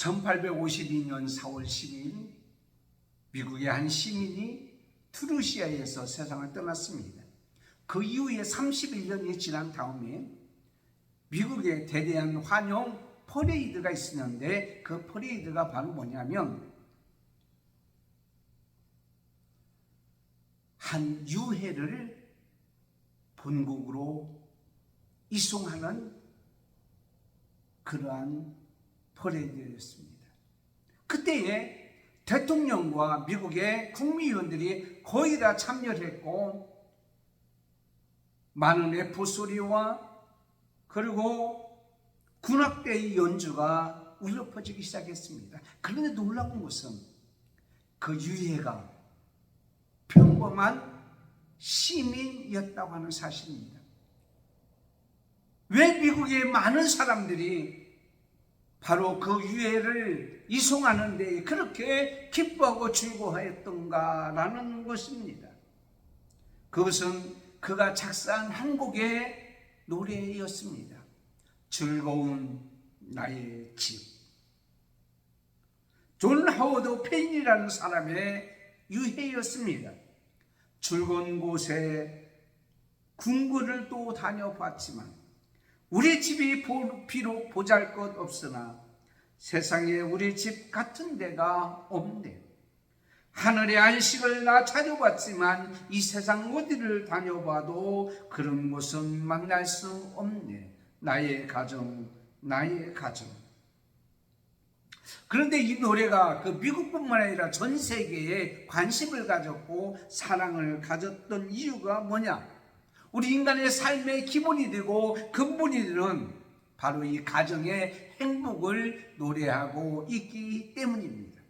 1852년 4월 10일 미국의 한 시민이 트루시아에서 세상을 떠났습니다. 그 이후에 31년이 지난 다음에 미국에 대대한 환영 퍼레이드가 있었는데 그 퍼레이드가 바로 뭐냐면 한 유해를 본국으로 이송하는 그러한 퍼레이드였습니다. 그때에 대통령과 미국의 국무위원들이 거의 다 참여를 했고 많은 F소리와 그리고 군악대의 연주가 울려 퍼지기 시작했습니다. 그런데 놀라운 것은 그 유해가 평범한 시민이었다고 하는 사실입니다. 왜 미국의 많은 사람들이 바로 그 유해를 이송하는 데 그렇게 기뻐하고 즐거워했던가라는 것입니다. 그것은 그가 작사한 한 곡의 노래였습니다. 즐거운 나의 집. 존 하워드 페인이라는 사람의 유해였습니다. 즐거운 곳에 궁궐을 또 다녀봤지만 우리 집이 비록 보잘것없으나 세상에 우리 집 같은 데가 없네. 하늘의 안식을 나 찾아봤지만 이 세상 어디를 다녀봐도 그런 곳은 만날 수 없네. 나의 가정, 나의 가정. 그런데 이 노래가 그 미국뿐만 아니라 전 세계에 관심을 가졌고 사랑을 가졌던 이유가 뭐냐? 우리 인간의 삶의 기본이 되고 근본이 되는 바로 이 가정의 행복을 노래하고 있기 때문입니다.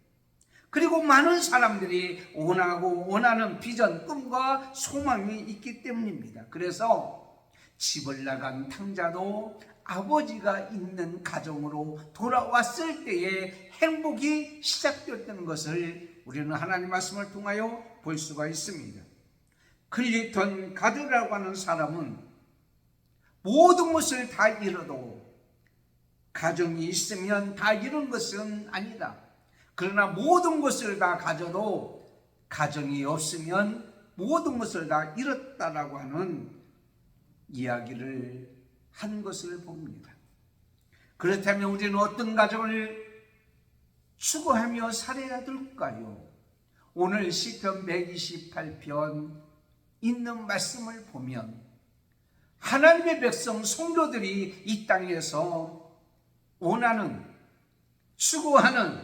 그리고 많은 사람들이 원하는 비전, 꿈과 소망이 있기 때문입니다. 그래서 집을 나간 탕자도 아버지가 있는 가정으로 돌아왔을 때에 행복이 시작되었다는 것을 우리는 하나님 말씀을 통하여 볼 수가 있습니다. 클리턴 가드라고 하는 사람은 모든 것을 다 잃어도 가정이 있으면 다 잃은 것은 아니다. 그러나 모든 것을 다 가져도 가정이 없으면 모든 것을 다 잃었다라고 하는 이야기를 한 것을 봅니다. 그렇다면 우리는 어떤 가정을 추구하며 살아야 될까요? 오늘 시편 128편 있는 말씀을 보면 하나님의 백성 성도들이 이 땅에서 원하는 추구하는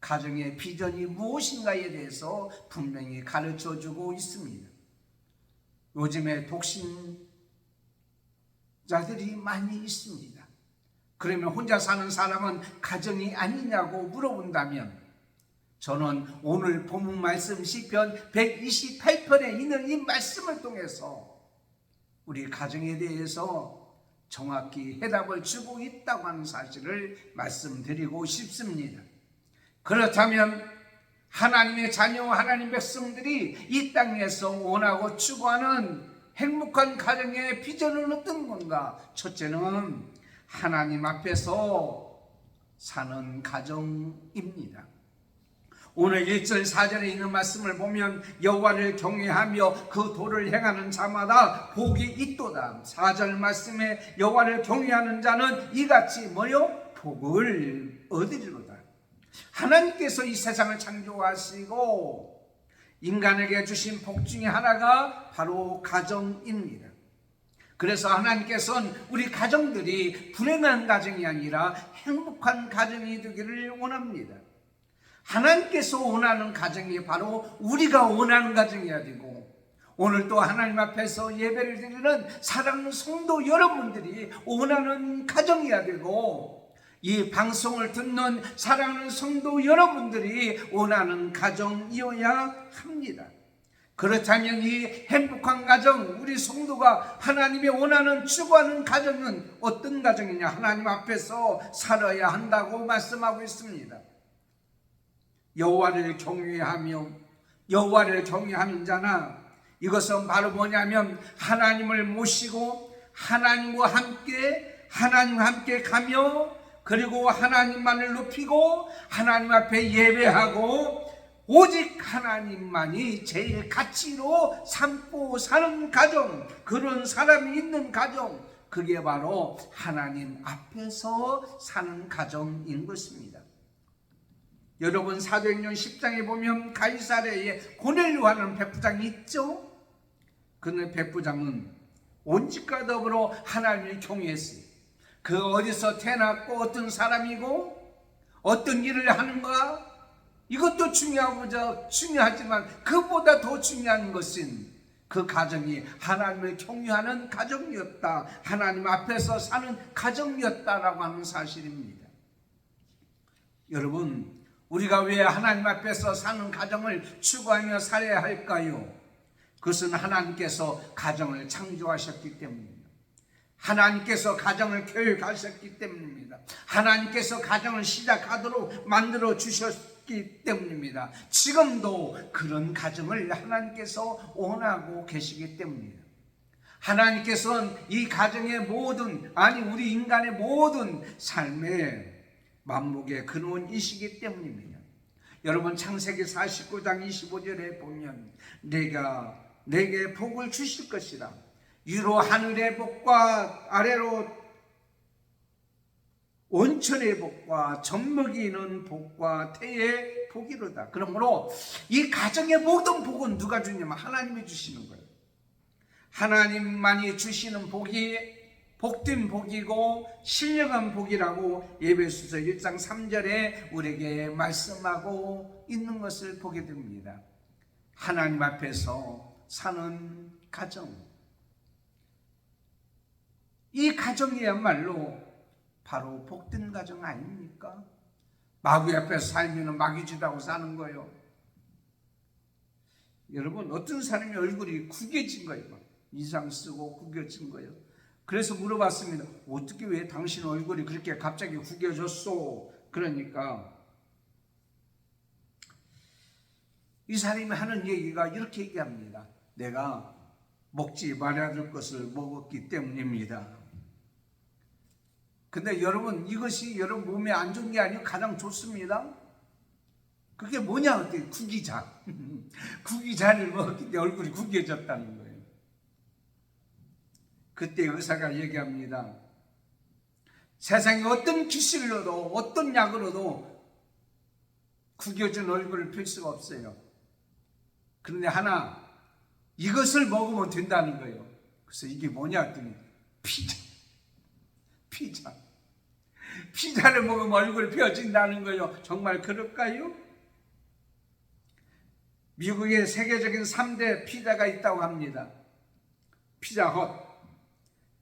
가정의 비전이 무엇인가에 대해서 분명히 가르쳐주고 있습니다. 요즘에 독신자들이 많이 있습니다. 그러면 혼자 사는 사람은 가정이 아니냐고 물어본다면 저는 오늘 본문 말씀 시편 128편에 있는 이 말씀을 통해서 우리 가정에 대해서 정확히 해답을 주고 있다고 하는 사실을 말씀드리고 싶습니다. 그렇다면 하나님의 자녀, 하나님 백성들이 이 땅에서 원하고 추구하는 행복한 가정의 비전은 어떤 건가? 첫째는 하나님 앞에서 사는 가정입니다. 오늘 1절 4절에 있는 말씀을 보면 여호와를 경외하며 그 도를 행하는 자마다 복이 있도다. 4절 말씀에 여호와를 경외하는 자는 이같이 뭐요? 복을 얻으리로다. 하나님께서 이 세상을 창조하시고 인간에게 주신 복 중에 하나가 바로 가정입니다. 그래서 하나님께서는 우리 가정들이 불행한 가정이 아니라 행복한 가정이 되기를 원합니다. 하나님께서 원하는 가정이 바로 우리가 원하는 가정이어야 되고 오늘 또 하나님 앞에서 예배를 드리는 사랑하는 성도 여러분들이 원하는 가정이어야 되고 이 방송을 듣는 사랑하는 성도 여러분들이 원하는 가정이어야 합니다. 그렇다면 이 행복한 가정, 우리 성도가 하나님이 원하는 추구하는 가정은 어떤 가정이냐? 하나님 앞에서 살아야 한다고 말씀하고 있습니다. 여호와를 경외하는 자나 이것은 바로 뭐냐면 하나님을 모시고 하나님과 함께 가며 그리고 하나님만을 높이고 하나님 앞에 예배하고 오직 하나님만이 제일 가치로 삼고 사는 가정, 그런 사람이 있는 가정, 그게 바로 하나님 앞에서 사는 가정인 것입니다. 여러분, 사도행전 10장에 보면 가이사랴에 고넬료라는 백부장이 있죠. 그 백부장은 온 집과 더불어 하나님을 경외했어요. 그 어디서 태어났고 어떤 사람이고 어떤 일을 하는가, 이것도 중요하지만 그보다 더 중요한 것은 그 가정이 하나님을 경외하는 가정이었다, 하나님 앞에서 사는 가정이었다라고 하는 사실입니다. 여러분, 우리가 왜 하나님 앞에서 사는 가정을 추구하며 살아야 할까요? 그것은 하나님께서 가정을 창조하셨기 때문입니다. 하나님께서 가정을 교육하셨기 때문입니다. 하나님께서 가정을 시작하도록 만들어 주셨기 때문입니다. 지금도 그런 가정을 하나님께서 원하고 계시기 때문입니다. 하나님께서는 이 가정의 우리 인간의 모든 삶의 만목의 근원이시기 때문입니다. 여러분, 창세기 49장 25절에 보면 내가 내게 복을 주실 것이라, 위로 하늘의 복과 아래로 온천의 복과 젖먹이는 복과 태의 복이로다. 그러므로 이 가정의 모든 복은 누가 주냐면 하나님이 주시는 거예요. 하나님만이 주시는 복이 복된 복이고 신령한 복이라고 에베소서 1장 3절에 우리에게 말씀하고 있는 것을 보게 됩니다. 하나님 앞에서 사는 가정, 이 가정이야말로 바로 복된 가정 아닙니까? 마귀 앞에서 살면 마귀 주다고 사는 거예요. 여러분, 어떤 사람이 얼굴이 구겨진 거예요. 이상 쓰고 구겨진 거예요. 그래서 물어봤습니다. 어떻게, 왜 당신 얼굴이 그렇게 갑자기 구겨졌소? 그러니까 이 사람이 하는 얘기가 이렇게 얘기합니다. 내가 먹지 말아야 될 것을 먹었기 때문입니다. 근데 여러분, 이것이 여러분 몸에 안 좋은 게 아니고 가장 좋습니다. 그게 뭐냐? 어때? 구기자. 구기자를 먹었기 때문에 얼굴이 구겨졌다는 거예요. 그때 의사가 얘기합니다. 세상에 어떤 기술로도 어떤 약으로도 구겨진 얼굴을 펼 수가 없어요. 그런데 하나, 이것을 먹으면 된다는 거예요. 그래서 이게 뭐냐 했더니 피자를 먹으면 얼굴이 펴진다는 거예요. 정말 그럴까요? 미국에 세계적인 3대 피자가 있다고 합니다. 피자헛.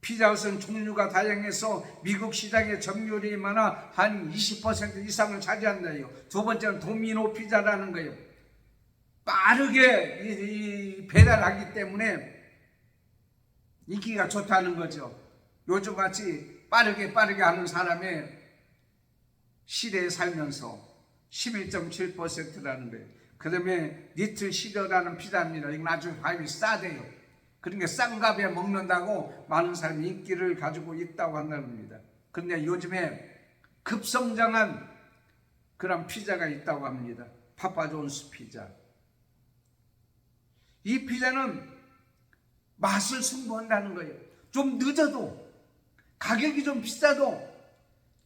피자헛은 종류가 다양해서 미국 시장의 점유율이 많아 한 20% 이상을 차지한다요. 두 번째는 도미노 피자라는 거예요. 빠르게 배달하기 때문에 인기가 좋다는 거죠. 요즘같이 빠르게 하는 사람의 시대에 살면서 11.7%라는 거예요. 그 다음에 리틀 시더라는 피자입니다. 이건 아주 가격이 싸대요. 그러니까 싼 값에 먹는다고 많은 사람이 인기를 가지고 있다고 한답니다. 그런데 요즘에 급성장한 그런 피자가 있다고 합니다. 파파존스 피자. 이 피자는 맛을 승부한다는 거예요. 좀 늦어도, 가격이 좀 비싸도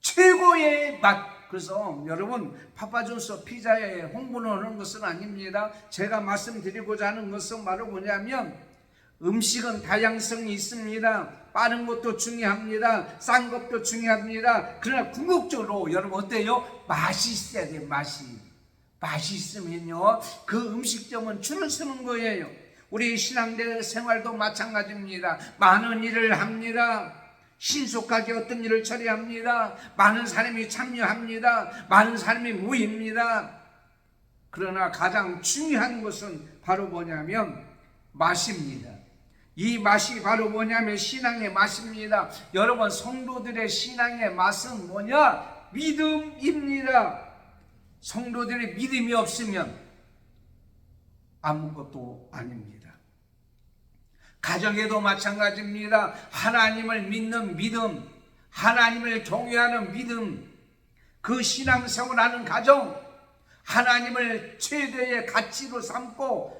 최고의 맛. 그래서 여러분, 파파존스 피자에 홍보를 하는 것은 아닙니다. 제가 말씀드리고자 하는 것은 바로 뭐냐면, 음식은 다양성이 있습니다. 빠른 것도 중요합니다. 싼 것도 중요합니다. 그러나 궁극적으로 여러분 어때요? 맛이 있어야 돼요. 맛이 있으면요, 그 음식점은 줄을 서는 거예요. 우리 신앙대 생활도 마찬가지입니다. 많은 일을 합니다. 신속하게 어떤 일을 처리합니다. 많은 사람이 참여합니다. 많은 사람이 모입니다. 그러나 가장 중요한 것은 바로 뭐냐면 맛입니다. 이 맛이 바로 뭐냐면 신앙의 맛입니다. 여러분, 성도들의 신앙의 맛은 뭐냐? 믿음입니다. 성도들의 믿음이 없으면 아무것도 아닙니다. 가정에도 마찬가지입니다. 하나님을 믿는 믿음, 하나님을 경외하는 믿음, 그 신앙생활하는 가정, 하나님을 최대의 가치로 삼고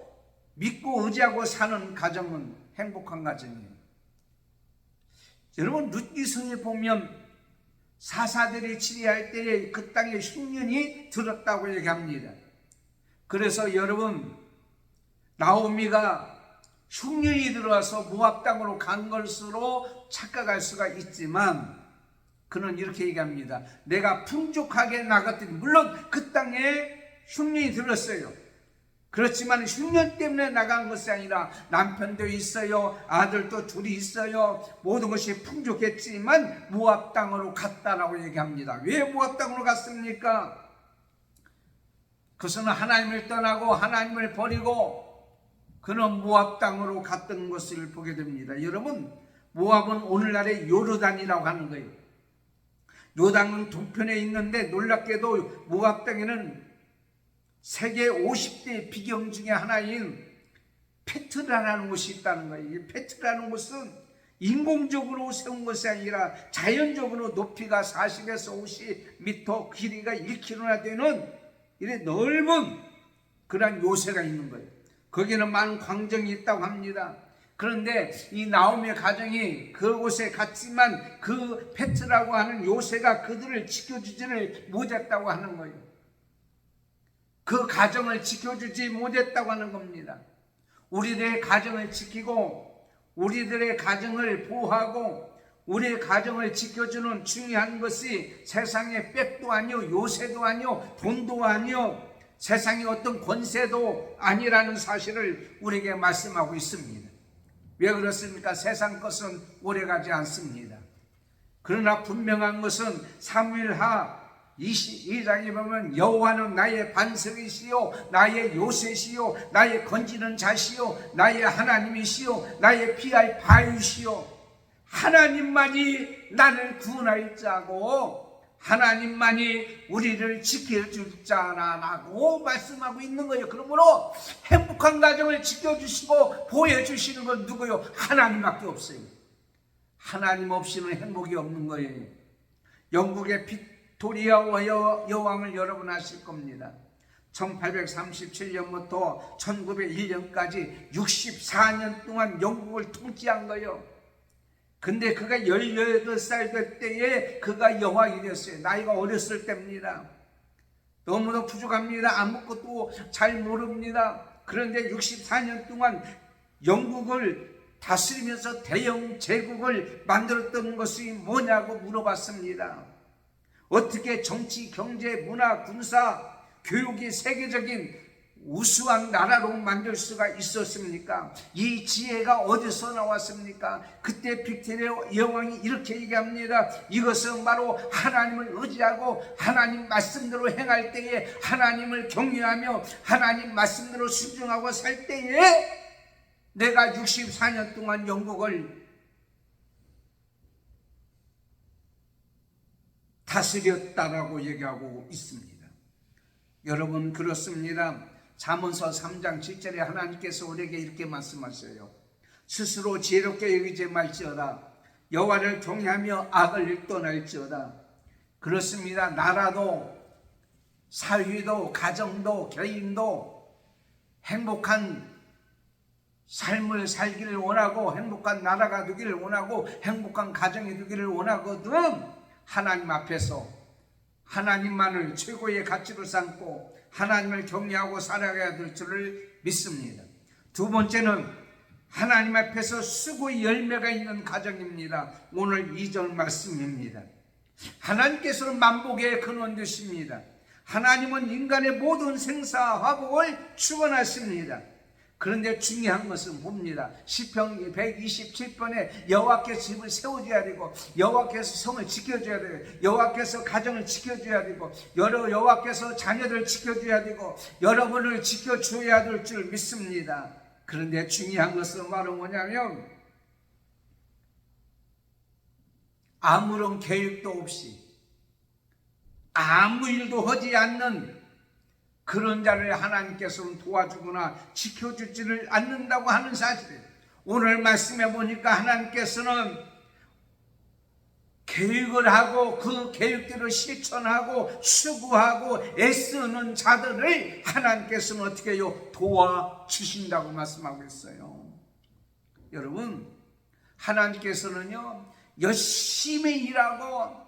믿고 의지하고 사는 가정은 행복한 가정이에요. 여러분, 룻기서에 보면 사사들이 치리할 때에 그 땅에 흉년이 들었다고 얘기합니다. 그래서 여러분, 나오미가 흉년이 들어와서 모압 땅으로 간 것으로 착각할 수가 있지만, 그는 이렇게 얘기합니다. 내가 풍족하게 나갔더니, 물론 그 땅에 흉년이 들었어요. 그렇지만 흉년 때문에 나간 것이 아니라 남편도 있어요, 아들도 둘이 있어요, 모든 것이 풍족했지만 모압 땅으로 갔다라고 얘기합니다. 왜 모압 땅으로 갔습니까? 그것은 하나님을 떠나고 하나님을 버리고 그는 모압 땅으로 갔던 것을 보게 됩니다. 여러분, 모압은 오늘날의 요르단이라고 하는 거예요. 요단은 동편에 있는데 놀랍게도 모압 땅에는 세계 50대 비경 중에 하나인 페트라라는 곳이 있다는 거예요. 이 페트라는 곳은 인공적으로 세운 것이 아니라 자연적으로 높이가 40에서 50m, 길이가 1km나 되는 이래 넓은 그런 요새가 있는 거예요. 거기는 많은 광정이 있다고 합니다. 그런데 이 나오미의 가정이 그곳에 갔지만 그 페트라고 하는 요새가 그들을 지켜주지를 못했다고 하는 거예요. 그 가정을 지켜주지 못했다고 하는 겁니다. 우리들의 가정을 지키고 우리들의 가정을 보호하고 우리의 가정을 지켜주는 중요한 것이 세상의 백도 아니요, 요새도 아니요, 돈도 아니요, 세상의 어떤 권세도 아니라는 사실을 우리에게 말씀하고 있습니다. 왜 그렇습니까? 세상 것은 오래가지 않습니다. 그러나 분명한 것은 사무엘하 22장에 보면 여호와는 나의 반석이시요 나의 요새시요 나의 건지는 자시요 나의 하나님이시요 나의 피할 바위시요 하나님만이 나를 구원할 자고 하나님만이 우리를 지켜줄 자라고 말씀하고 있는 거예요. 그러므로 행복한 가정을 지켜주시고 보호해주시는 건 누구요? 하나님밖에 없어요. 하나님 없이는 행복이 없는 거예요. 영국의 빅토리아 여왕을 여러분 아실 겁니다. 1837년부터 1901년까지 64년 동안 영국을 통치한 거예요. 근데 그가 18살 될 때에 그가 여왕이 됐어요. 나이가 어렸을 때입니다. 너무도 부족합니다. 아무것도 잘 모릅니다. 그런데 64년 동안 영국을 다스리면서 대영 제국을 만들었던 것이 뭐냐고 물어봤습니다. 어떻게 정치, 경제, 문화, 군사, 교육이 세계적인 우수한 나라로 만들 수가 있었습니까? 이 지혜가 어디서 나왔습니까? 그때 빅토리아 여왕이 이렇게 얘기합니다. 이것은 바로 하나님을 의지하고 하나님 말씀대로 행할 때에 하나님을 경외하며 하나님 말씀대로 순종하고 살 때에 내가 64년 동안 영국을 다스렸다라고 얘기하고 있습니다. 여러분, 그렇습니다. 잠언서 3장 7절에 하나님께서 우리에게 이렇게 말씀하셔요. 스스로 지혜롭게 여기지 말지어다. 여호와를 경외하며 악을 떠날지어다. 그렇습니다. 나라도 사회도 가정도 개인도 행복한 삶을 살기를 원하고 행복한 나라가 되기를 원하고 행복한 가정이 되기를 원하거든 하나님 앞에서 하나님만을 최고의 가치로 삼고 하나님을 경외하고 살아가야 될 줄을 믿습니다. 두 번째는 하나님 앞에서 수고의 열매가 있는 가정입니다. 오늘 2절 말씀입니다. 하나님께서는 만복의 근원 되십니다. 하나님은 인간의 모든 생사화복을 축원하십니다. 그런데 중요한 것은 뭡니다. 시편 127편에 여호와께서 집을 세워줘야 되고 여호와께서 성을 지켜줘야 되고 여호와께서 가정을 지켜줘야 되고 여호와께서 자녀들을 지켜줘야 되고 여러분을 지켜줘야 될 줄 믿습니다. 그런데 중요한 것은 바로 뭐냐면 아무런 계획도 없이 아무 일도 하지 않는 그런 자를 하나님께서는 도와주거나 지켜주지를 않는다고 하는 사실이에요. 오늘 말씀해 보니까 하나님께서는 계획을 하고 그 계획대로 실천하고 수고하고 애쓰는 자들을 하나님께서는 어떻게 해요? 도와주신다고 말씀하고 있어요. 여러분, 하나님께서는요, 열심히 일하고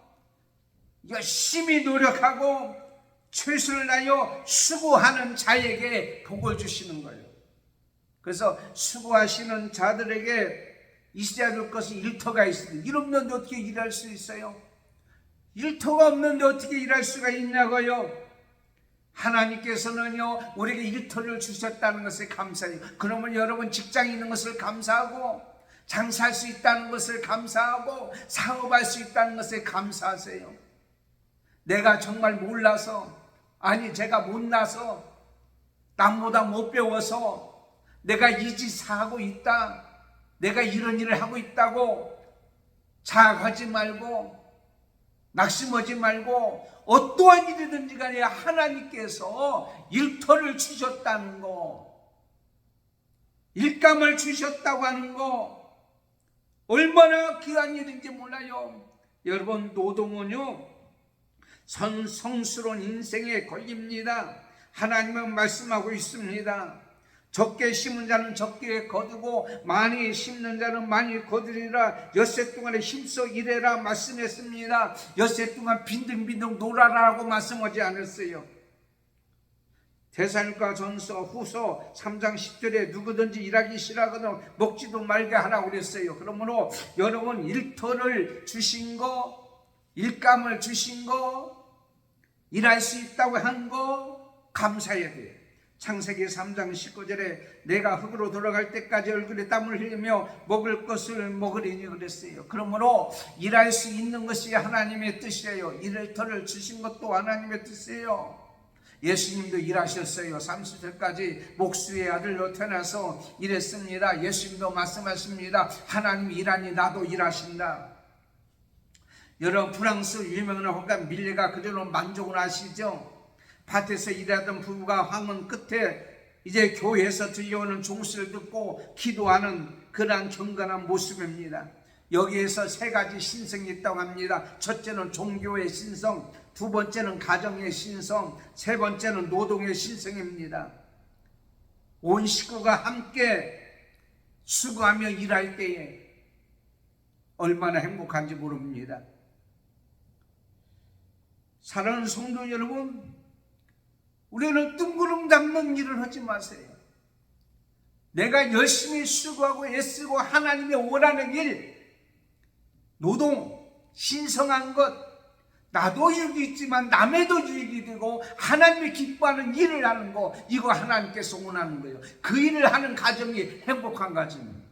열심히 노력하고 최선을 다하여 수고하는 자에게 복을 주시는 거예요. 그래서 수고하시는 자들에게 있어야 될 것은 일터가 있습니다. 일 없는데 어떻게 일할 수 있어요? 일터가 없는데 어떻게 일할 수가 있냐고요? 하나님께서는요, 우리에게 일터를 주셨다는 것을 감사해요. 그러면 여러분 직장에 있는 것을 감사하고, 장사할 수 있다는 것을 감사하고, 사업할 수 있다는 것을 감사하세요. 내가 정말 몰라서, 아니 제가 못나서, 남보다 못 배워서 내가 이 짓 하고 있다, 내가 이런 일을 하고 있다고 자학하지 말고 낙심하지 말고, 어떠한 일이든지 간에 하나님께서 일터를 주셨다는 거, 일감을 주셨다고 하는 거 얼마나 귀한 일인지 몰라요. 여러분, 노동은요 성스러운 인생에 걸립니다. 하나님은 말씀하고 있습니다. 적게 심은 자는 적게 거두고 많이 심는 자는 많이 거두리라. 엿새 동안에 힘써 일해라 말씀했습니다. 엿새 동안 빈둥빈둥 놀아라라고 말씀하지 않았어요. 데살로니가 전서 후서 3장 10절에 누구든지 일하기 싫어하거든 먹지도 말게 하라고 그랬어요. 그러므로 여러분, 일터를 주신 거, 일감을 주신 거, 일할 수 있다고 한 거 감사해야 돼요. 창세기 3장 19절에 내가 흙으로 돌아갈 때까지 얼굴에 땀을 흘리며 먹을 것을 먹으리니 그랬어요. 그러므로 일할 수 있는 것이 하나님의 뜻이에요. 일터를 주신 것도 하나님의 뜻이에요. 예수님도 일하셨어요. 30살까지 목수의 아들로 태어나서 일했습니다. 예수님도 말씀하십니다. 하나님이 일하니 나도 일하신다. 여러분, 프랑스 유명한 화가 밀레가 그대로 만족을 하시죠. 밭에서 일하던 부부가 황혼 끝에 이제 교회에서 들려오는 종소리를 듣고 기도하는 그러한 경건한 모습입니다. 여기에서 세 가지 신성이 있다고 합니다. 첫째는 종교의 신성, 두 번째는 가정의 신성, 세 번째는 노동의 신성입니다. 온 식구가 함께 수고하며 일할 때에 얼마나 행복한지 모릅니다. 사랑하는 성도 여러분, 우리는 뜬구름 잡는 일을 하지 마세요. 내가 열심히 수고하고 애쓰고 하나님의 원하는 일, 노동, 신성한 것, 나도 유익이 있지만 남에도 유익이 되고 하나님이 기뻐하는 일을 하는 거, 이거 하나님께서 원하는 거예요. 그 일을 하는 가정이 행복한 가정입니다.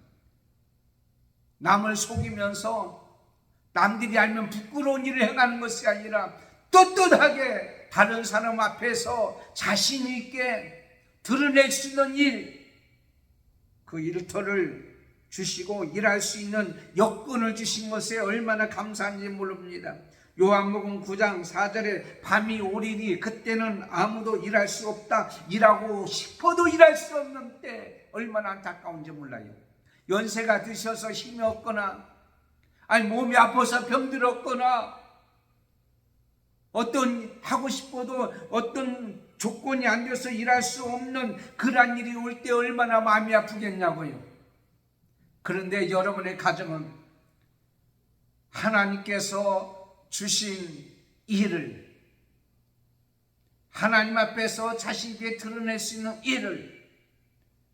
남을 속이면서 남들이 알면 부끄러운 일을 행하는 것이 아니라 떳떳하게 다른 사람 앞에서 자신 있게 드러낼 수 있는 일, 그 일터를 주시고 일할 수 있는 여건을 주신 것에 얼마나 감사한지 모릅니다. 요한복음 9장 4절에 밤이 오리니 그때는 아무도 일할 수 없다. 일하고 싶어도 일할 수 없는 때 얼마나 안타까운지 몰라요. 연세가 드셔서 힘이 없거나, 아니 몸이 아파서 병들었거나, 어떤 하고 싶어도 어떤 조건이 안 돼서 일할 수 없는 그런 일이 올 때 얼마나 마음이 아프겠냐고요. 그런데 여러분의 가정은 하나님께서 주신 일을, 하나님 앞에서 자신에게 드러낼 수 있는 일을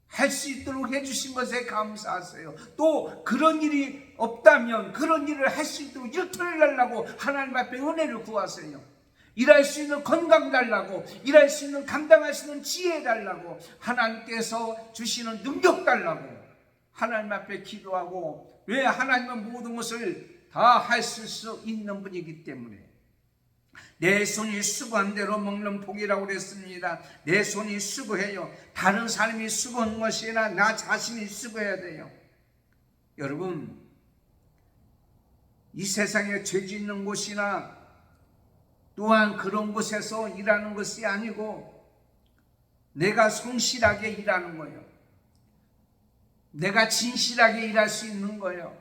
할 수 있도록 해주신 것에 감사하세요. 또 그런 일이 없다면 그런 일을 할 수 있도록 일터를 달라고 하나님 앞에 은혜를 구하세요. 일할 수 있는 건강 달라고, 일할 수 있는 감당할 수 있는 지혜 달라고, 하나님께서 주시는 능력 달라고 하나님 앞에 기도하고, 왜? 하나님은 모든 것을 다 하실 수 있는 분이기 때문에. 내 손이 수고한 대로 먹는 복이라고 그랬습니다. 내 손이 수고해요. 다른 사람이 수고한 것이 아니라 나 자신이 수고해야 돼요. 여러분, 이 세상에 죄 짓는 곳이나 또한 그런 곳에서 일하는 것이 아니고 내가 성실하게 일하는 거예요. 내가 진실하게 일할 수 있는 거예요.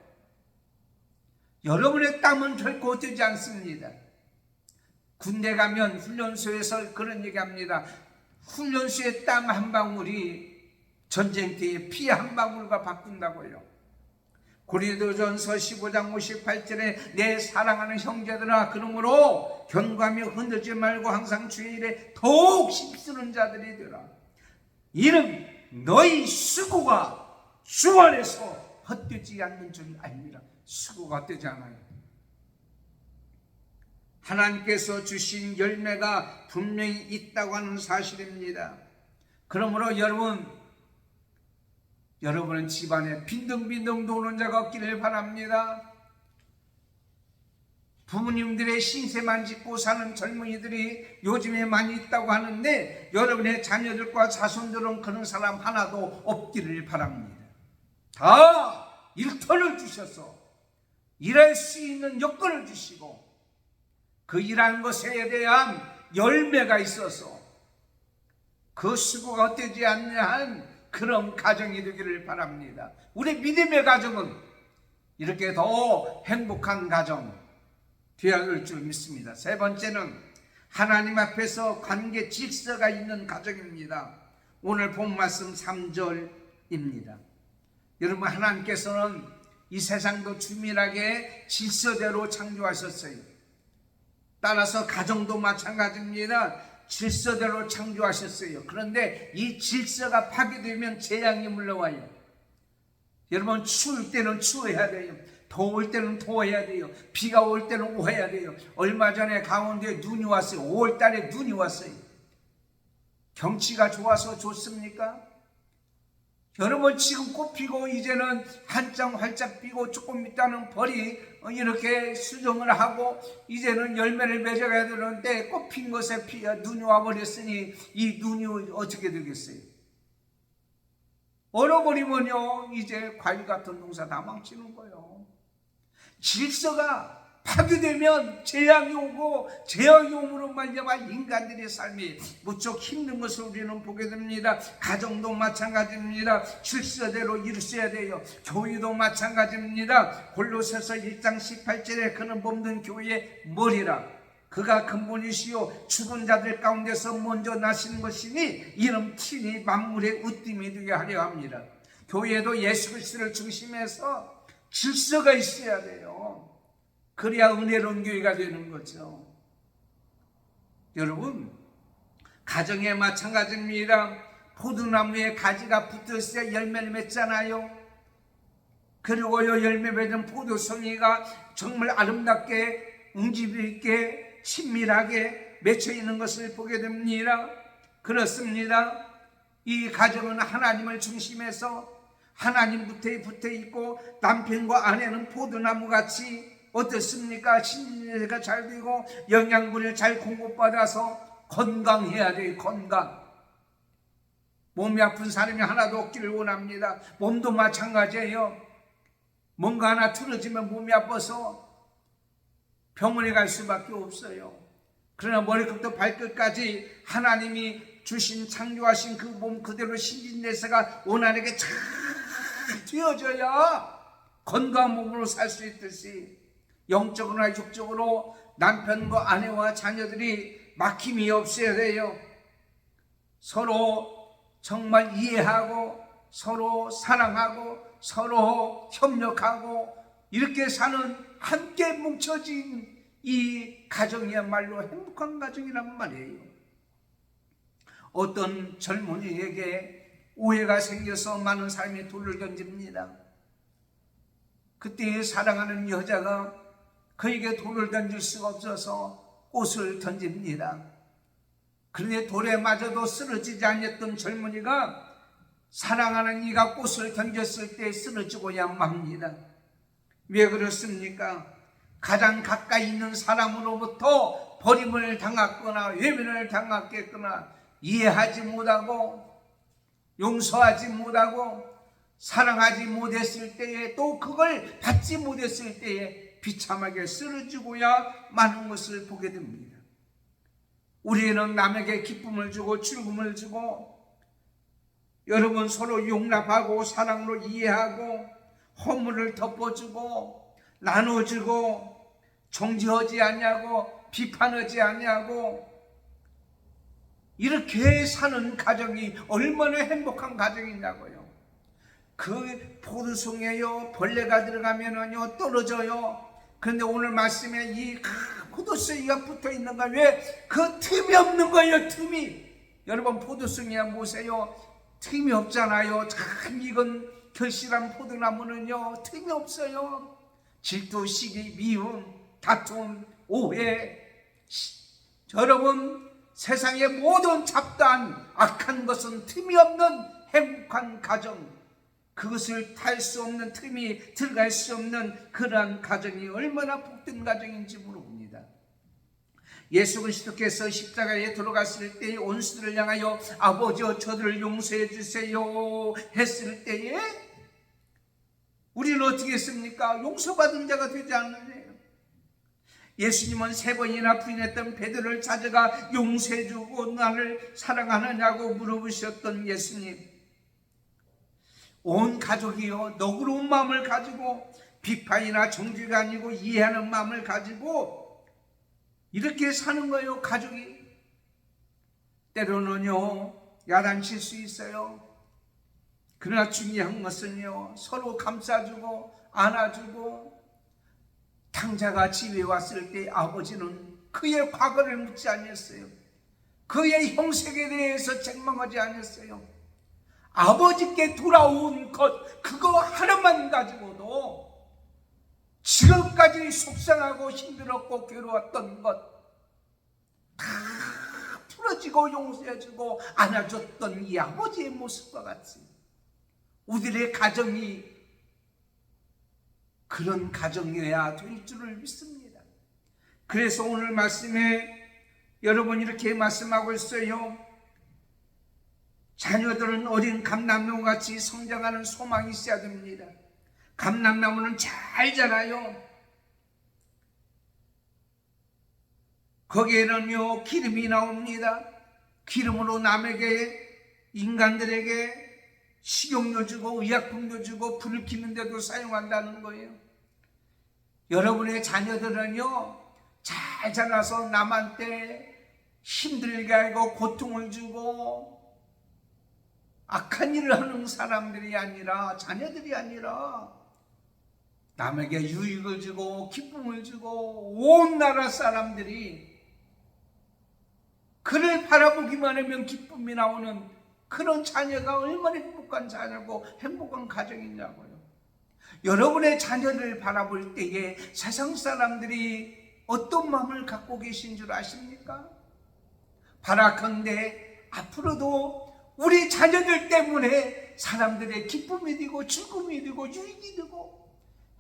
여러분의 땀은 결코 되지 않습니다. 군대 가면 훈련소에서 그런 얘기합니다. 훈련소의 땀 한 방울이 전쟁터의 피 한 방울과 바꾼다고요. 고린도전서 15장 58절에 내 사랑하는 형제들아, 그러므로 견고하며 흔들지 말고 항상 주의 일에 더욱 힘쓰는 자들이 되라. 이는 너희 수고가 주 안에서 헛되지 않는 줄 알미라. 수고가 헛되지 않아요. 하나님께서 주신 열매가 분명히 있다고 하는 사실입니다. 그러므로 여러분은 집안에 빈둥빈둥 도는 자가 없기를 바랍니다. 부모님들의 신세만 짓고 사는 젊은이들이 요즘에 많이 있다고 하는데, 여러분의 자녀들과 자손들은 그런 사람 하나도 없기를 바랍니다. 다 일터를 주셔서 일할 수 있는 여건을 주시고 그 일한 것에 대한 열매가 있어서 그 수고가 헛되지 않는 한 그런 가정이 되기를 바랍니다. 우리 믿음의 가정은 이렇게 더 행복한 가정 되어야 줄 믿습니다. 세 번째는 하나님 앞에서 관계 질서가 있는 가정입니다. 오늘 본 말씀 3절입니다. 여러분, 하나님께서는 이 세상도 주밀하게 질서대로 창조하셨어요. 따라서 가정도 마찬가지입니다. 질서대로 창조하셨어요. 그런데 이 질서가 파괴되면 재앙이 물러와요. 여러분, 추울 때는 추워야 돼요. 더울 때는 더워야 돼요. 비가 올 때는 오해야 돼요. 얼마 전에 강원도에 눈이 왔어요. 5월 달에 눈이 왔어요. 경치가 좋아서 좋습니까? 여러분, 지금 꽃 피고 이제는 한창 활짝 피고 조금 있다는 벌이 이렇게 수정을 하고 이제는 열매를 맺어가야 되는데, 꽃 핀 것에 눈이 와버렸으니 이 눈이 어떻게 되겠어요? 얼어버리면요, 이제 과일 같은 농사 다 망치는 거예요. 질서가 파괴되면 재앙이 오고, 재앙이 오므로 말미암아 인간들의 삶이 무척 힘든 것을 우리는 보게 됩니다. 가정도 마찬가지입니다. 질서대로 이루어야 돼요. 교회도 마찬가지입니다. 골로새서 1장 18절에 그는 몸된 교회의 머리라. 그가 근본이시요 죽은 자들 가운데서 먼저 나신 것이니 이는 친히 만물의 으뜸이 되게 하려 합니다. 교회도 예수 그리스도를 중심해서 질서가 있어야 돼요. 그래야 은혜로운 교회가 되는 거죠. 여러분, 가정에 마찬가지입니다. 포도나무에 가지가 붙어있어야 열매를 맺잖아요. 그리고요, 열매 맺은 포도송이가 정말 아름답게 웅집이 있게 친밀하게 맺혀 있는 것을 보게 됩니다. 그렇습니다. 이 가정은 하나님을 중심해서 하나님 붙어 있고, 남편과 아내는 포도나무같이 어떻습니까? 신진대사가 잘 되고 영양분을 잘 공급받아서 건강해야 돼요. 건강. 몸이 아픈 사람이 하나도 없기를 원합니다. 몸도 마찬가지예요. 뭔가 하나 틀어지면 몸이 아파서 병원에 갈 수밖에 없어요. 그러나 머리끝부터 발끝까지 하나님이 주신 창조하신 그 몸 그대로 신진대사가 원활하게 잘 되어져야 건강한 몸으로 살 수 있듯이, 영적으로나 육적으로 남편과 아내와 자녀들이 막힘이 없어야 돼요. 서로 정말 이해하고 서로 사랑하고 서로 협력하고 이렇게 사는 함께 뭉쳐진 이 가정이야말로 행복한 가정이란 말이에요. 어떤 젊은이에게 오해가 생겨서 많은 사람이 돌을 던집니다. 그때 사랑하는 여자가 그에게 돌을 던질 수가 없어서 꽃을 던집니다. 그런데 돌에 맞아도 쓰러지지 않았던 젊은이가 사랑하는 이가 꽃을 던졌을 때 쓰러지고야 맙니다. 왜 그렇습니까? 가장 가까이 있는 사람으로부터 버림을 당했거나 외면을 당했거나 이해하지 못하고 용서하지 못하고 사랑하지 못했을 때에, 또 그걸 받지 못했을 때에 비참하게 쓰러지고야 마는 것을 보게 됩니다. 우리는 남에게 기쁨을 주고 즐거움을 주고, 서로 용납하고 사랑으로 이해하고 허물을 덮어주고 나눠주고 정죄하지 아니하고 비판하지 아니하고 이렇게 사는 가정이 얼마나 행복한 가정이냐고요. 그 포도송에요 벌레가 들어가면은요 떨어져요. 그런데 오늘 말씀에 이 포도송이가 붙어 있는 거 왜 그 틈이 없는 거예요? 틈이. 여러분 포도송이야 보세요. 틈이 없잖아요. 참 익은 결실한 포도나무는요 틈이 없어요. 질투, 시기, 미움, 다툼, 오해. 여러분 세상의 모든 잡다한 악한 것은 틈이 없는 행복한 가정, 그것을 탈 수 없는 틈이 들어갈 수 없는 그러한 가정이 얼마나 복된 가정인지 물어봅니다. 예수 그리스도께서 십자가에 들어갔을 때에 원수들을 향하여 아버지여 저들을 용서해 주세요 했을 때에 우리는 어떻게 했습니까? 용서받은 자가 되지 않느냐요. 예수님은 3번이나 부인했던 베드로를 찾아가 용서해 주고 나를 사랑하느냐고 물어보셨던 예수님, 온 가족이요 너그러운 마음을 가지고 비판이나 정죄가 아니고 이해하는 마음을 가지고 이렇게 사는 거예요. 가족이 때로는요 야단칠 수 있어요. 그러나 중요한 것은요 서로 감싸주고 안아주고, 탕자가 집에 왔을 때 아버지는 그의 과거를 묻지 않았어요. 그의 형색에 대해서 책망하지 않았어요. 아버지께 돌아온 것 그거 하나만 가지고도 지금까지 속상하고 힘들었고 괴로웠던 것 다 풀어지고 용서해주고 안아줬던 이 아버지의 모습과 같이 우리들의 가정이 그런 가정이어야 될 줄을 믿습니다. 그래서 오늘 말씀에 여러분 이렇게 말씀하고 있어요. 자녀들은 어린 감람나무 같이 성장하는 소망이 있어야 됩니다. 감람나무는 잘 자라요. 거기에는요 기름이 나옵니다. 기름으로 남에게, 인간들에게 식용유 주고 의약품도 주고 불을 켜는 데도 사용한다는 거예요. 여러분의 자녀들은요 잘 자라서 남한테 힘들게 하고 고통을 주고 악한 일을 하는 사람들이 아니라, 자녀들이 아니라 남에게 유익을 주고 기쁨을 주고 온 나라 사람들이 그를 바라보기만 하면 기쁨이 나오는 그런 자녀가 얼마나 행복한 자녀고 행복한 가정이냐고요. 여러분의 자녀를 바라볼 때에 세상 사람들이 어떤 마음을 갖고 계신 줄 아십니까? 바라건대 앞으로도 우리 자녀들 때문에 사람들의 기쁨이 되고 즐거움이 되고 유익이 되고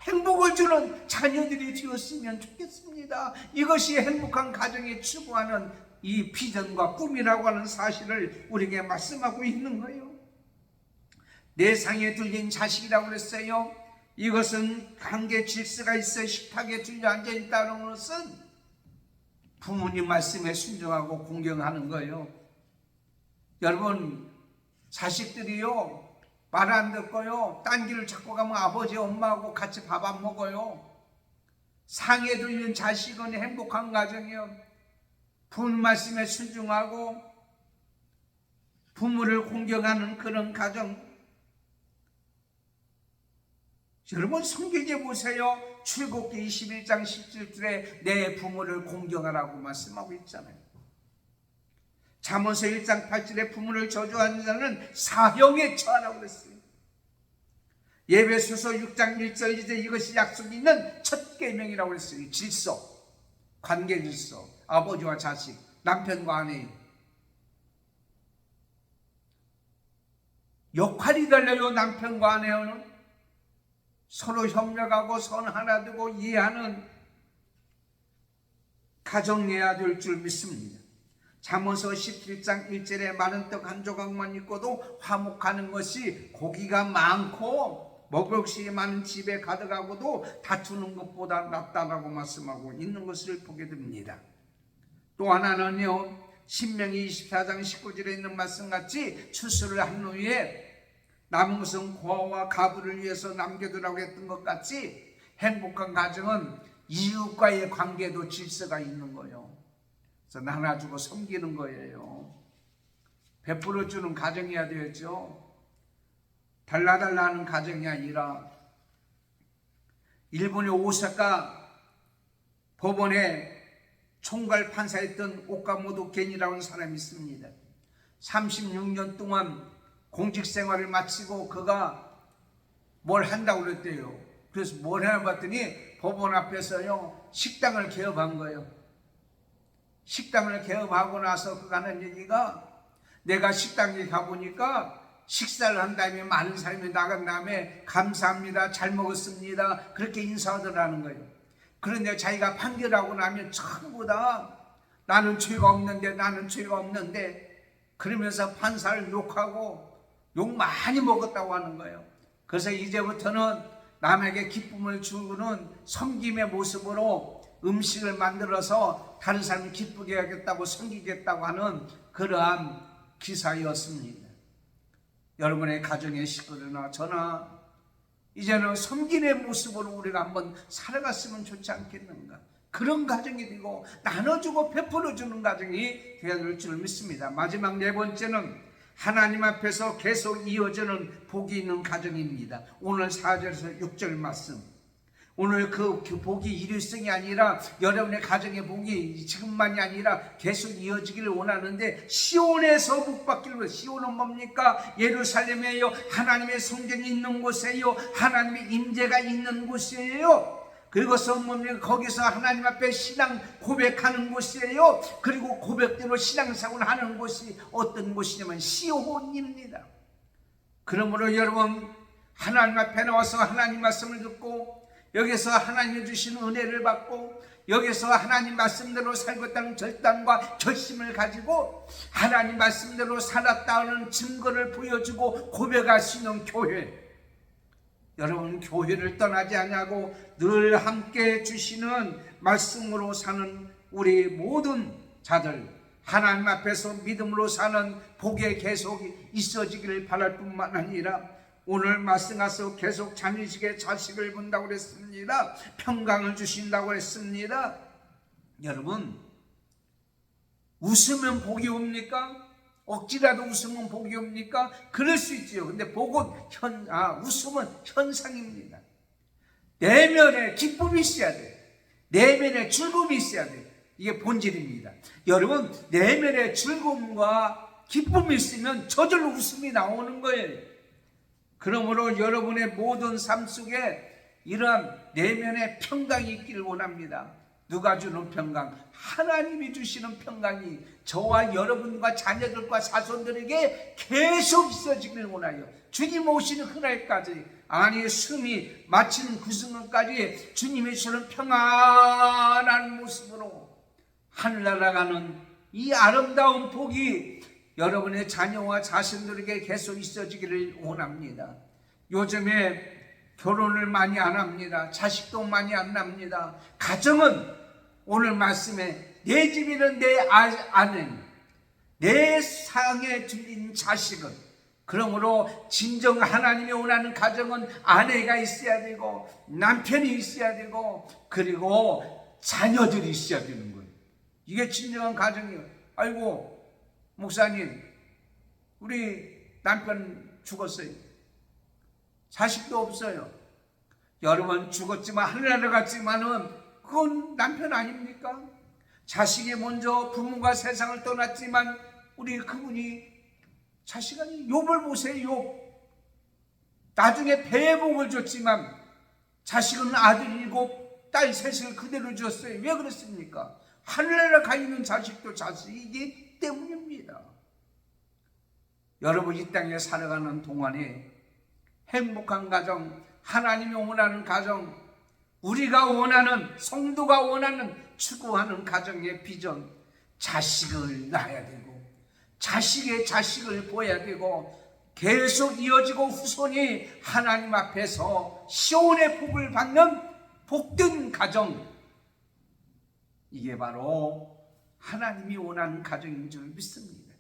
행복을 주는 자녀들이 되었으면 좋겠습니다. 이것이 행복한 가정에 추구하는 이 비전과 꿈이라고 하는 사실을 우리에게 말씀하고 있는 거예요. 내 상에 들린 자식이라고 그랬어요. 이것은 관계 질서가 있어 식탁에 들려 앉아있다는 것은 부모님 말씀에 순종하고 공경하는 거예요. 여러분 자식들이요 말 안 듣고요 딴 길을 찾고 가면 아버지 엄마하고 같이 밥 안 먹어요. 상에 들린 자식은 행복한 가정이요. 부모님 말씀에 순종하고 부모를 공경하는 그런 가정. 여러분 성경에 보세요. 출애굽기 21장 17절에 내 부모를 공경하라고 말씀하고 있잖아요. 잠언서 1장 8절에 부모를 저주하는 자는 사형에 처하라고 그랬어요. 예배소서 6장 1절 이제 이것이 약속이 있는 첫 계명이라고 그랬어요. 질서, 관계 질서, 아버지와 자식, 남편과 아내 역할이 달라요. 남편과 아내는 서로 협력하고 선 하나 두고 이해하는 가정이어야 될 줄 믿습니다. 잠언서 17장 1절에 마른 떡 한 조각만 있고도 화목하는 것이 고기가 많고 먹을 것이 많은 집에 가득하고도 다투는 것보다 낫다라고 말씀하고 있는 것을 보게 됩니다. 또 하나는요 신명기 24장 19절에 있는 말씀같이 추수를 한 후에 남은 것은 고아와 가부를 위해서 남겨두라고 했던 것 같이 행복한 가정은 이웃과의 관계도 질서가 있는 거예요. 그래서 나눠주고 섬기는 거예요. 베풀어주는 가정이어야 되겠죠. 달라달라 하는 가정이 아니라, 일본의 오사카 법원에 총괄 판사였던 오카모토 겐이라는 사람이 있습니다. 36년 동안 공직 생활을 마치고 그가 뭘 한다고 그랬대요. 그래서 뭘 해나 봤더니 법원 앞에서요 식당을 개업한 거예요. 식당을 개업하고 나서 그가 하는 얘기가, 내가 식당에 가보니까 식사를 한 다음에 많은 사람이 나간 다음에 감사합니다, 잘 먹었습니다, 그렇게 인사하더라는 거예요. 그런데 자기가 판결하고 나면 전부 다 나는 죄가 없는데, 나는 죄가 없는데 그러면서 판사를 욕하고 욕 많이 먹었다고 하는 거예요. 그래서 이제부터는 남에게 기쁨을 주는 섬김의 모습으로 음식을 만들어서 다른 사람이 기쁘게 하겠다고, 섬기겠다고 하는 그러한 기사였습니다. 여러분의 가정의 식구들이나 저나 이제는 섬김의 모습으로 우리가 한번 살아갔으면 좋지 않겠는가. 그런 가정이 되고 나눠주고 베풀어주는 가정이 되어야 될 줄 믿습니다. 마지막 네 번째는 하나님 앞에서 계속 이어지는 복이 있는 가정입니다. 오늘 4절에서 6절 말씀, 오늘 그 복이 일회성이 아니라 여러분의 가정의 복이 지금만이 아니라 계속 이어지기를 원하는데, 시온에서 복받기를. 시온은 뭡니까? 예루살렘이에요. 하나님의 성전이 있는 곳이에요. 하나님의 임재가 있는 곳이에요. 그리고서 뭡니까? 거기서 하나님 앞에 신앙 고백하는 곳이에요. 그리고 고백대로 신앙생활을 하는 곳이 어떤 곳이냐면 시온입니다. 그러므로 여러분, 하나님 앞에 나와서 하나님 말씀을 듣고 여기서 하나님이 주신 은혜를 받고 여기서 하나님 말씀대로 살겠다는 결단과 결심을 가지고 하나님 말씀대로 살았다는 증거를 보여주고 고백할 수 있는 교회, 여러분 교회를 떠나지 않냐고 늘 함께 주시는 말씀으로 사는 우리 모든 자들, 하나님 앞에서 믿음으로 사는 복에 계속 있어지기를 바랄 뿐만 아니라, 오늘 말씀하셔서 계속 자녀식의 자식을 본다고 그랬습니다. 평강을 주신다고 그랬습니다. 여러분, 웃으면 복이 옵니까? 억지라도 웃으면 복이 옵니까? 그럴 수 있지요. 근데 복은 웃음은 현상입니다. 내면에 기쁨이 있어야 돼요. 내면에 즐거움이 있어야 돼요. 이게 본질입니다. 여러분, 내면에 즐거움과 기쁨이 있으면 저절로 웃음이 나오는 거예요. 그러므로 여러분의 모든 삶 속에 이러한 내면의 평강이 있기를 원합니다. 누가 주는 평강? 하나님이 주시는 평강이 저와 여러분과 자녀들과 자손들에게 계속 있어지기를 원하여, 주님 오시는 그날까지, 아니 숨이 마치는 그 순간까지 주님이 주시는 평안한 모습으로 하늘나라가는 이 아름다운 복이 여러분의 자녀와 자손들에게 계속 있어지기를 원합니다. 요즘에 결혼을 많이 안 합니다. 자식도 많이 안 납니다. 가정은 오늘 말씀에 내 집이는 내 아내, 내 상에 들린 자식은, 그러므로 진정 하나님이 원하는 가정은 아내가 있어야 되고 남편이 있어야 되고 그리고 자녀들이 있어야 되는 거예요. 이게 진정한 가정이에요. 아이고 목사님, 우리 남편 죽었어요. 자식도 없어요. 여러분, 죽었지만 하늘나라 갔지만은 그건 남편 아닙니까? 자식이 먼저 부모가 세상을 떠났지만 우리 그분이 자식 아니, 욥을 보세요. 욥 나중에 배의 복을 줬지만 자식은 아들 7, 딸 3을 그대로 줬어요. 왜 그렇습니까? 하늘나라 가 있는 자식도 자식이기 때문입니다. 여러분, 이 땅에 살아가는 동안에 행복한 가정, 하나님이 원하는 가정, 우리가 원하는, 성도가 원하는, 추구하는 가정의 비전, 자식을 낳아야 되고 자식의 자식을 보여야 되고 계속 이어지고 후손이 하나님 앞에서 시온의 복을 받는 복된 가정, 이게 바로 하나님이 원하는 가정인 줄 믿습니다.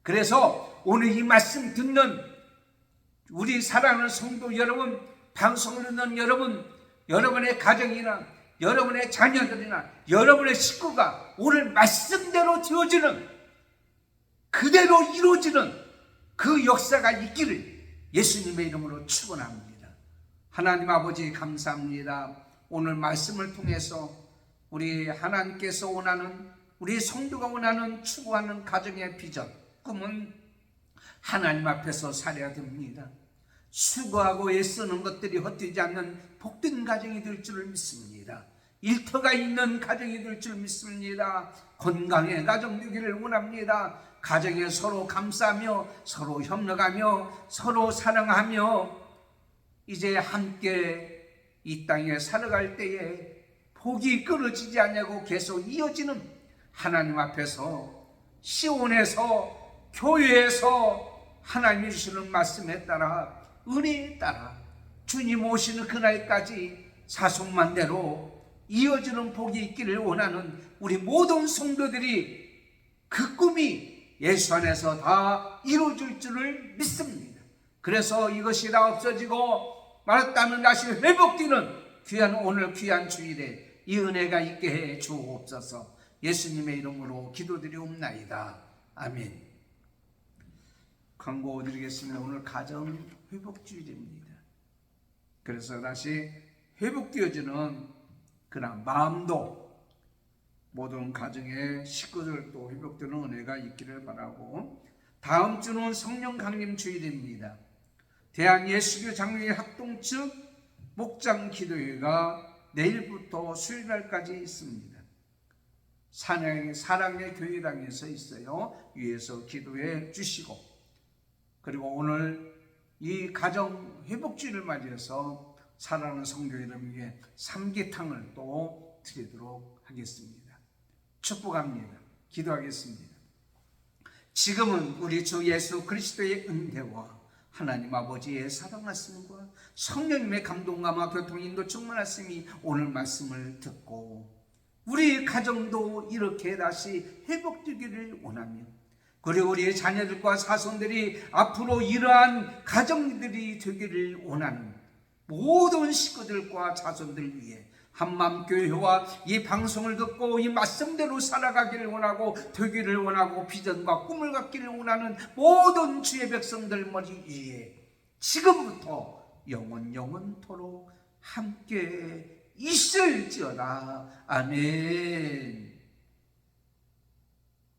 그래서 오늘 이 말씀 듣는 우리 사랑하는 성도 여러분, 방송을 듣는 여러분, 여러분의 가정이나 여러분의 자녀들이나 여러분의 식구가 오늘 말씀대로 되어지는, 그대로 이루어지는 그 역사가 있기를 예수님의 이름으로 축원합니다. 하나님 아버지 감사합니다. 오늘 말씀을 통해서 우리 하나님께서 원하는, 우리 성도가 원하는, 추구하는 가정의 비전, 꿈은 하나님 앞에서 살아야 됩니다. 수고하고 애쓰는 것들이 헛되지 않는 복된 가정이 될 줄을 믿습니다. 일터가 있는 가정이 될 줄 믿습니다. 건강의 가정 되기를 원합니다. 가정에 서로 감싸며 서로 협력하며 서로 사랑하며 이제 함께 이 땅에 살아갈 때에 복이 끊어지지 않냐고 계속 이어지는, 하나님 앞에서, 시온에서, 교회에서 하나님이 주시는 말씀에 따라, 은혜에 따라 주님 오시는 그날까지 사속만대로 이어지는 복이 있기를 원하는 우리 모든 성도들이 그 꿈이 예수 안에서 다 이루어질 줄을 믿습니다. 그래서 이것이 다 없어지고 말았다면 다시 회복되는 귀한 오늘 귀한 주일에 이 은혜가 있게 해 주옵소서. 예수님의 이름으로 기도드리옵나이다. 아멘. 광고 드리겠습니다. 오늘 가정 회복주일입니다. 그래서 다시 회복되어지는 그런 마음도 모든 가정의 식구들도 회복되는 은혜가 있기를 바라고, 다음 주는 성령 강림 주일입니다. 대한예수교 장로회 합동 측 목장 기도회가 내일부터 수요일날까지 있습니다. 사랑의 교회당에서 있어요. 위에서 기도해 주시고, 그리고 오늘 이 가정 회복주일을 맞이해서 사랑하는 성도 여러분에게 삼계탕을 또 드리도록 하겠습니다. 축복합니다. 기도하겠습니다. 지금은 우리 주 예수 그리스도의 은혜와 하나님 아버지의 사랑하심과 성령님의 감동감화 교통 인도 충만하심이 오늘 말씀을 듣고 우리 가정도 이렇게 다시 회복되기를 원하며, 그리고 우리 자녀들과 자손들이 앞으로 이러한 가정들이 되기를 원하는 모든 식구들과 자손들 위해 한마음교회와 이 방송을 듣고 이 말씀대로 살아가기를 원하고 되기를 원하고 비전과 꿈을 갖기를 원하는 모든 주의 백성들 머리 위에 지금부터 영원토록 함께 있을지어다. 아멘.